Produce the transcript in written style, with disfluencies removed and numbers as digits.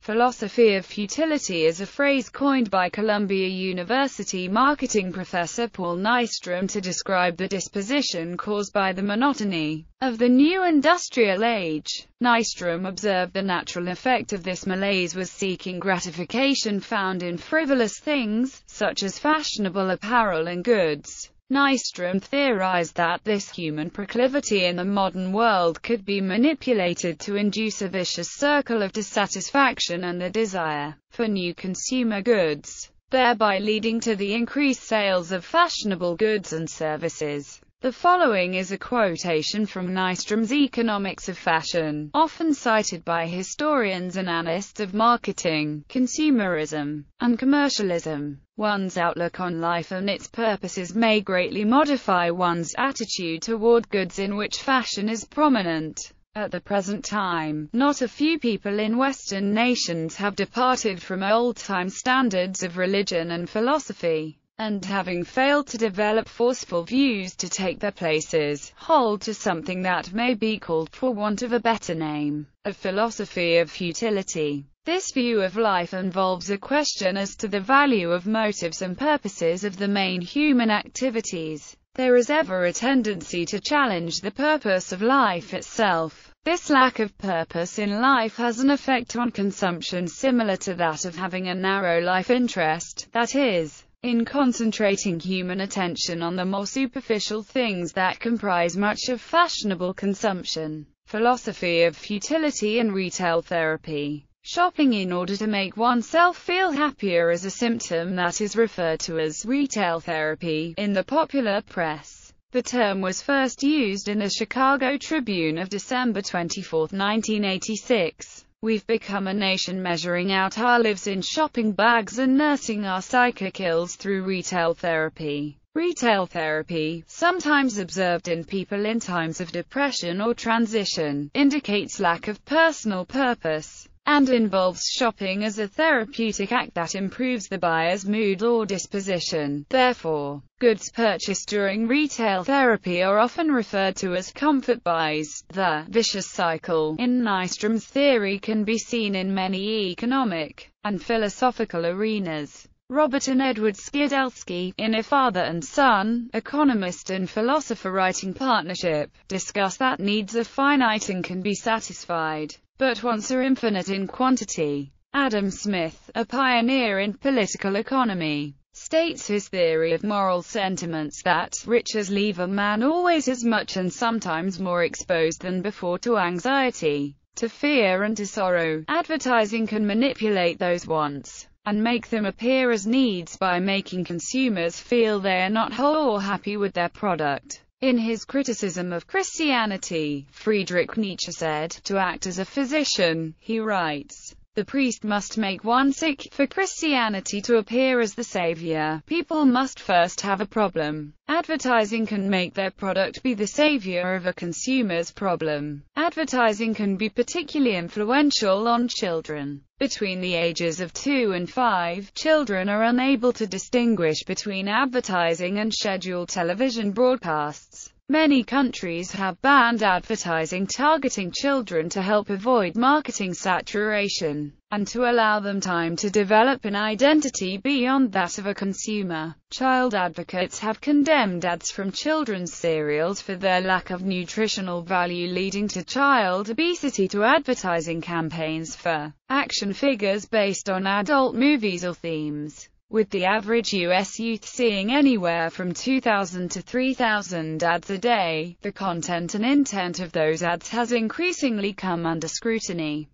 Philosophy of futility is a phrase coined by Columbia University marketing professor Paul Nystrom to describe the disposition caused by the monotony of the new industrial age. Nystrom observed the natural effect of this malaise was seeking gratification found in frivolous things, such as fashionable apparel and goods. Nystrom theorized that this human proclivity in the modern world could be manipulated to induce a vicious circle of dissatisfaction and the desire for new consumer goods, thereby leading to the increased sales of fashionable goods and services. The following is a quotation from Nystrom's Economics of Fashion, often cited by historians and analysts of marketing, consumerism, and commercialism. One's outlook on life and its purposes may greatly modify one's attitude toward goods in which fashion is prominent. At the present time, not a few people in Western nations have departed from old-time standards of religion and philosophy, and having failed to develop forceful views to take their places, hold to something that may be called, for want of a better name, a philosophy of futility. This view of life involves a question as to the value of motives and purposes of the main human activities. There is ever a tendency to challenge the purpose of life itself. This lack of purpose in life has an effect on consumption similar to that of having a narrow life interest, that is, in concentrating human attention on the more superficial things that comprise much of fashionable consumption. Philosophy of futility and retail therapy. Shopping in order to make oneself feel happier is a symptom that is referred to as retail therapy in the popular press. The term was first used in the Chicago Tribune of December 24, 1986. We've become a nation measuring out our lives in shopping bags and nursing our psychic ills through retail therapy. Retail therapy, sometimes observed in people in times of depression or transition, indicates lack of personal purpose, and involves shopping as a therapeutic act that improves the buyer's mood or disposition. Therefore, goods purchased during retail therapy are often referred to as comfort buys. The vicious cycle, in Nystrom's theory, can be seen in many economic and philosophical arenas. Robert and Edward Skidelsky, in A Father and Son, economist and philosopher writing partnership, discuss that needs are finite and can be satisfied, but wants are infinite in quantity. Adam Smith, a pioneer in political economy, states his theory of moral sentiments that riches leave a man always as much and sometimes more exposed than before to anxiety, to fear and to sorrow. Advertising can manipulate those wants and make them appear as needs by making consumers feel they are not whole or happy with their product. In his criticism of Christianity, Friedrich Nietzsche said, "To act as a physician," he writes, "the priest must make one sick. For Christianity to appear as the savior, people must first have a problem." Advertising can make their product be the savior of a consumer's problem. Advertising can be particularly influential on children. Between the ages of 2 and 5, children are unable to distinguish between advertising and scheduled television broadcasts. Many countries have banned advertising targeting children to help avoid marketing saturation, and to allow them time to develop an identity beyond that of a consumer. Child advocates have condemned ads from children's cereals for their lack of nutritional value, leading to child obesity, to advertising campaigns for action figures based on adult movies or themes, with the average U.S. youth seeing anywhere from 2,000 to 3,000 ads a day. The content and intent of those ads has increasingly come under scrutiny.